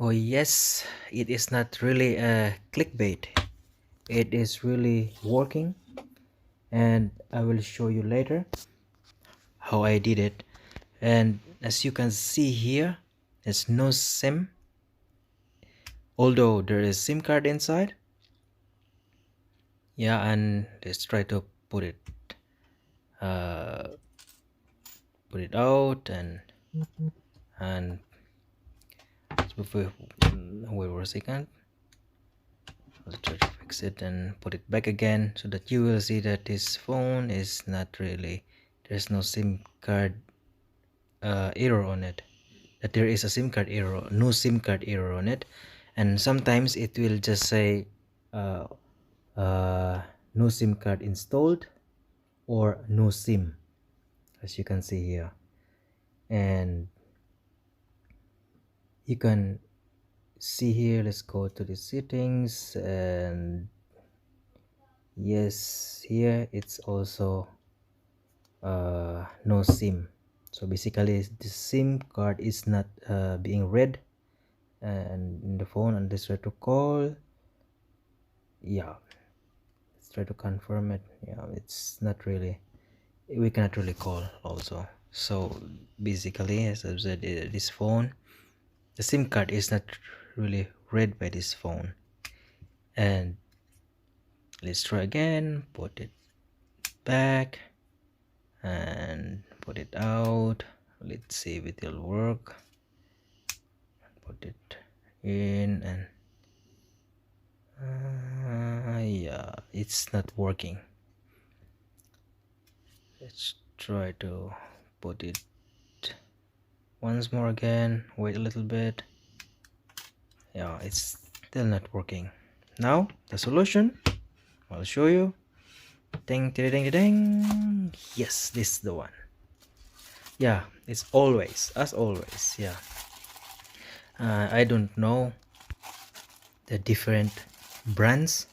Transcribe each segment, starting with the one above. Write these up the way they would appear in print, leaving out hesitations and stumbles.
Oh yes, it is not really a clickbait. It is really working, and I will show you later how I did it. And as you can see here, there's no SIM, although there is SIM card inside. Yeah, and let's try to uh, put it out and wait for a second. Let's try to fix it and put it back again so that you will see that this phone is not really, there's no SIM card error on it, that there is a SIM card error, no SIM card error on it. And sometimes it will just say uh, no SIM card installed or no SIM, as you can see here. And you can see here, let's go to the settings, and yes, here it's also no SIM. So basically the SIM card is not being read and in the phone. And let's try to call. Yeah, let's try to confirm it. Yeah, it's not really, we cannot really call also. So basically, as I've said, this phone, the SIM card is not really read by this phone. And let's try again, put it back and put it out. Let's see if it will work. Put it in, and yeah, it's not working. Let's try to put it once more again. Wait a little bit. Yeah, it's still not working. Now the solution, I'll show you. Ding ding ding ding. Yes, this is the one. Yeah, it's always, as always. Yeah, I don't know the different brands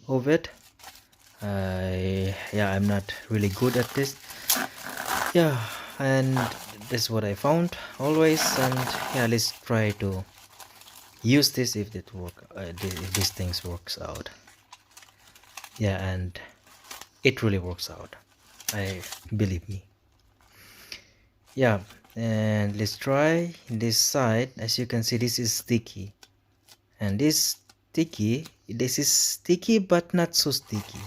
of it. Yeah, I'm not really good at this. Yeah, and this is what I found always. And yeah, let's try to use this if it work, if these things works out. Yeah, and it really works out, I believe me. Yeah, and let's try this side. As you can see, this is sticky, and this is sticky but not so sticky.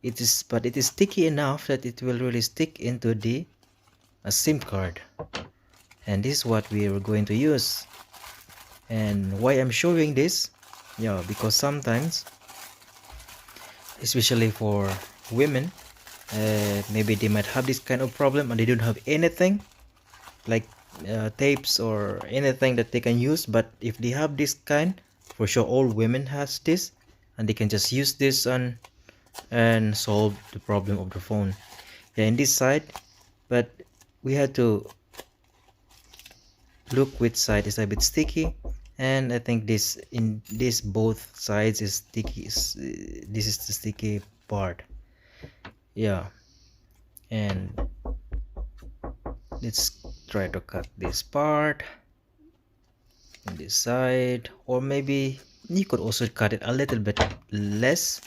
It is, but it is sticky enough that it will really stick into the SIM card. And this is what we are going to use. And why I'm showing this, yeah, because sometimes, especially for women, maybe they might have this kind of problem and they don't have anything like tapes or anything that they can use. But if they have this kind, for sure all women has this, and they can just use this and solve the problem of the phone. Yeah, in this side, but we had to look which side is a bit sticky. And I think this, in this both sides is sticky. This is the sticky part. Yeah, and let's try to cut this part on this side, or maybe you could also cut it a little bit less,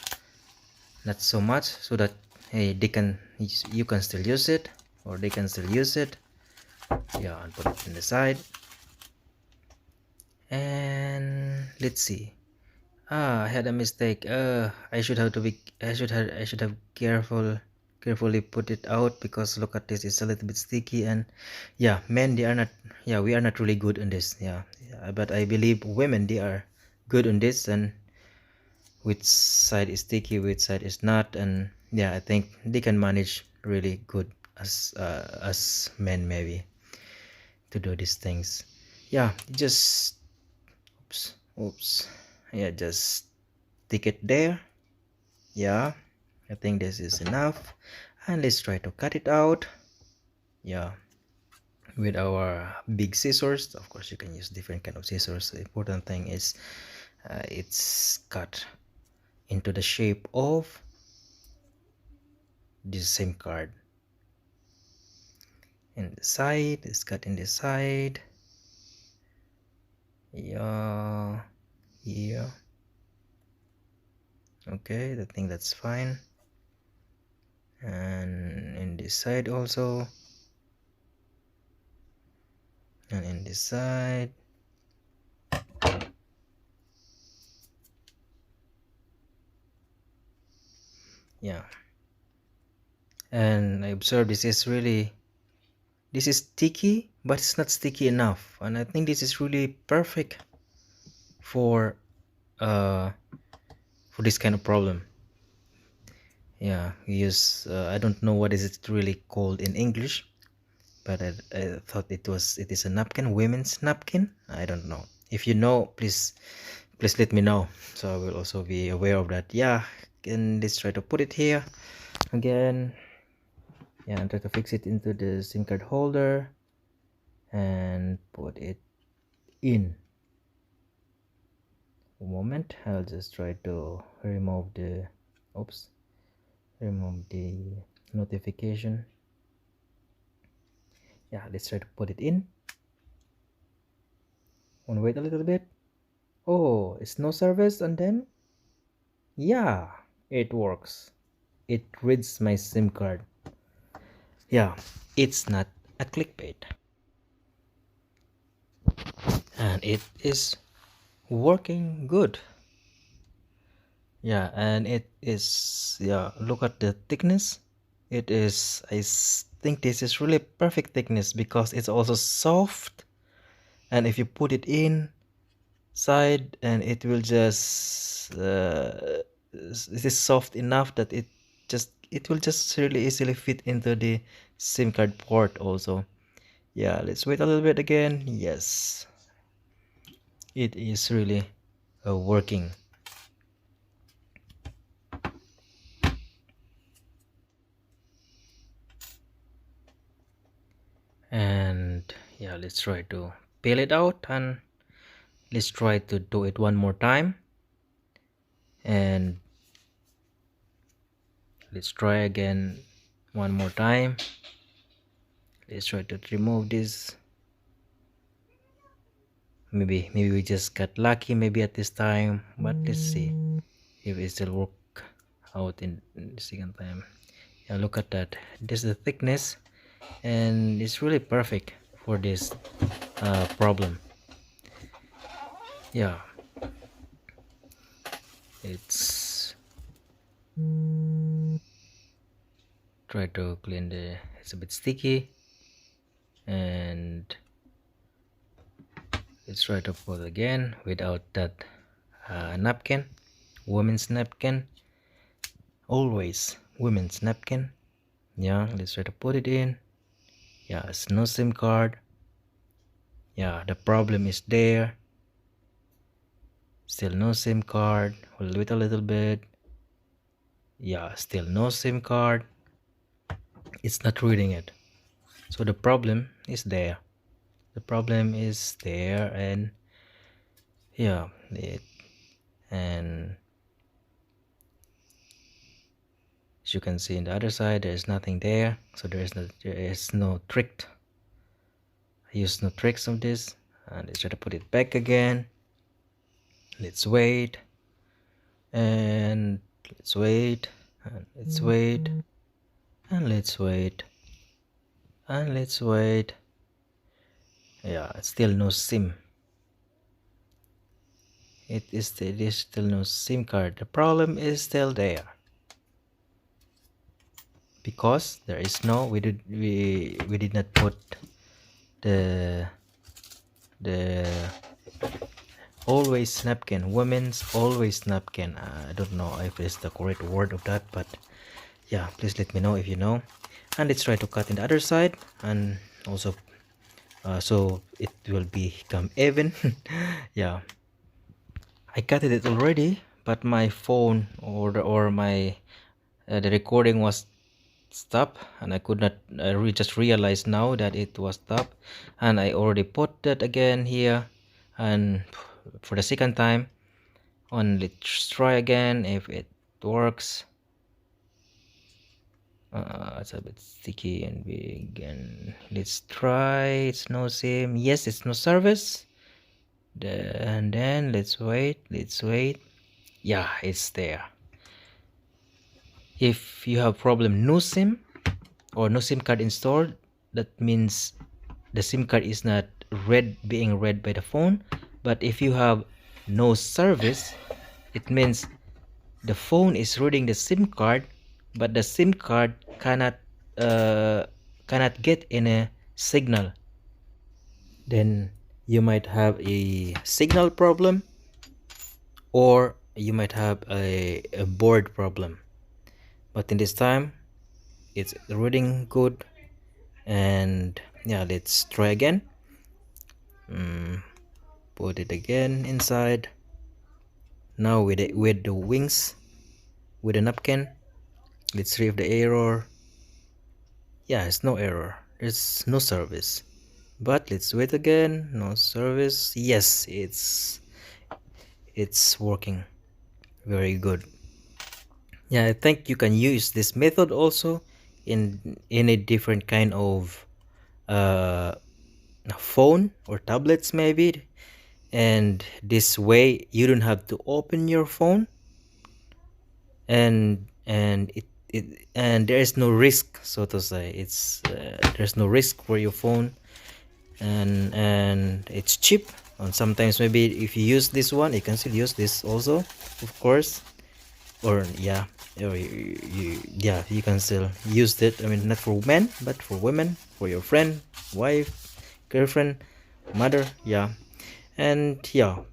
not so much, so that hey, they can, you can still use it, or they can still use it. Yeah, and put it in the side. And let's see. I had a mistake. I should have carefully put it out, because look at this, it's a little bit sticky. And yeah, men, they are not, yeah, we are not really good on this. Yeah, but I believe women, they are good on this, and which side is sticky, which side is not. And yeah, I think they can manage really good as men, maybe, to do these things. Yeah, just oops, yeah, just stick it there. Yeah, I think this is enough. And let's try to cut it out. Yeah, with our big scissors. Of course, you can use different kind of scissors. The important thing is it's cut into the shape of this SIM card. In the side, it's cut in the side. Yeah, yeah. Okay, I think that's fine. And in this side also, and in this side. Yeah, and I observe this is sticky, but it's not sticky enough, and I think this is really perfect for uh for this kind of problem. Yeah, we use I don't know what is it really called in English, but I thought it is a napkin, women's napkin. I don't know. If you know, please let me know, so I will also be aware of that. Yeah, and let's try to put it here again. Yeah, and try to fix it into the SIM card holder and put it in. A moment, I'll just try to remove the notification. Yeah, let's try to put it in. Wanna wait a little bit? Oh, it's no service, and then yeah, it works. It reads my SIM card. Yeah, it's not a clickbait, and it is working good. Yeah, and it is, yeah, look at the thickness. It is, think this is really perfect thickness because it's also soft, and if you put it inside, and it will just it is soft enough that it will just really easily fit into the SIM card port also. Yeah, let's wait a little bit again. Yes, it is really working. And yeah, let's try to peel it out, and let's try to do it one more time, and let's try again one more time. Let's try to remove this. Maybe we just got lucky maybe at this time, but let's see if it still work out in the second time. Yeah, look at that. This is the thickness, and it's really perfect for this problem. Yeah, it's try to clean it's a bit sticky, and let's try to put again without that napkin, women's napkin, always women's napkin. Yeah, let's try to put it in. Yeah, it's no SIM card. Yeah, the problem is there. Still no SIM card. We'll wait a little bit. Yeah, still no SIM card. It's not reading it. So the problem is there. The problem is there, and yeah, and as you can see in the other side, there is nothing there. So there is no trick. I use no tricks of this, and let's try to put it back again. Let's wait, and let's wait, and let's wait, and let's wait, and let's wait. Yeah, it's still no SIM. It is still no SIM card. The problem is still there because there is no, we did not put the always napkin, women's always napkin. I don't know if it's the correct word of that, but yeah, please let me know if you know. And let's try to cut in the other side, and also so it will become even. Yeah, I cut it already, but my phone or my the recording was stopped, and I could not just realize now that it was stopped, and I already put that again here, and for the second time. On, let's try again if it works. It's a bit sticky and big, and let's try. It's no SIM. Yes, it's no service. And then let's wait. Yeah, it's there. If you have problem no SIM or no SIM card installed, that means the SIM card is not being read by the phone. But if you have no service, it means the phone is reading the SIM card, but the SIM card cannot get any signal. Then you might have a signal problem, or you might have a board problem. But in this time, it's reading good. And yeah, let's try again. Put it again inside. Now with the wings, with a napkin, let's read the error. Yeah, it's no error, there's no service. But let's wait again. No service. Yes, it's working very good. Yeah, I think you can use this method also in any different kind of phone or tablets maybe. And this way you don't have to open your phone, and there is no risk, so to say. It's there's no risk for your phone, and it's cheap. And sometimes maybe if you use this one, you can still use this also, of course. Or yeah, or yeah, you can still use it. I mean, not for men but for women, for your friend, wife, girlfriend, mother. Yeah. And yeah,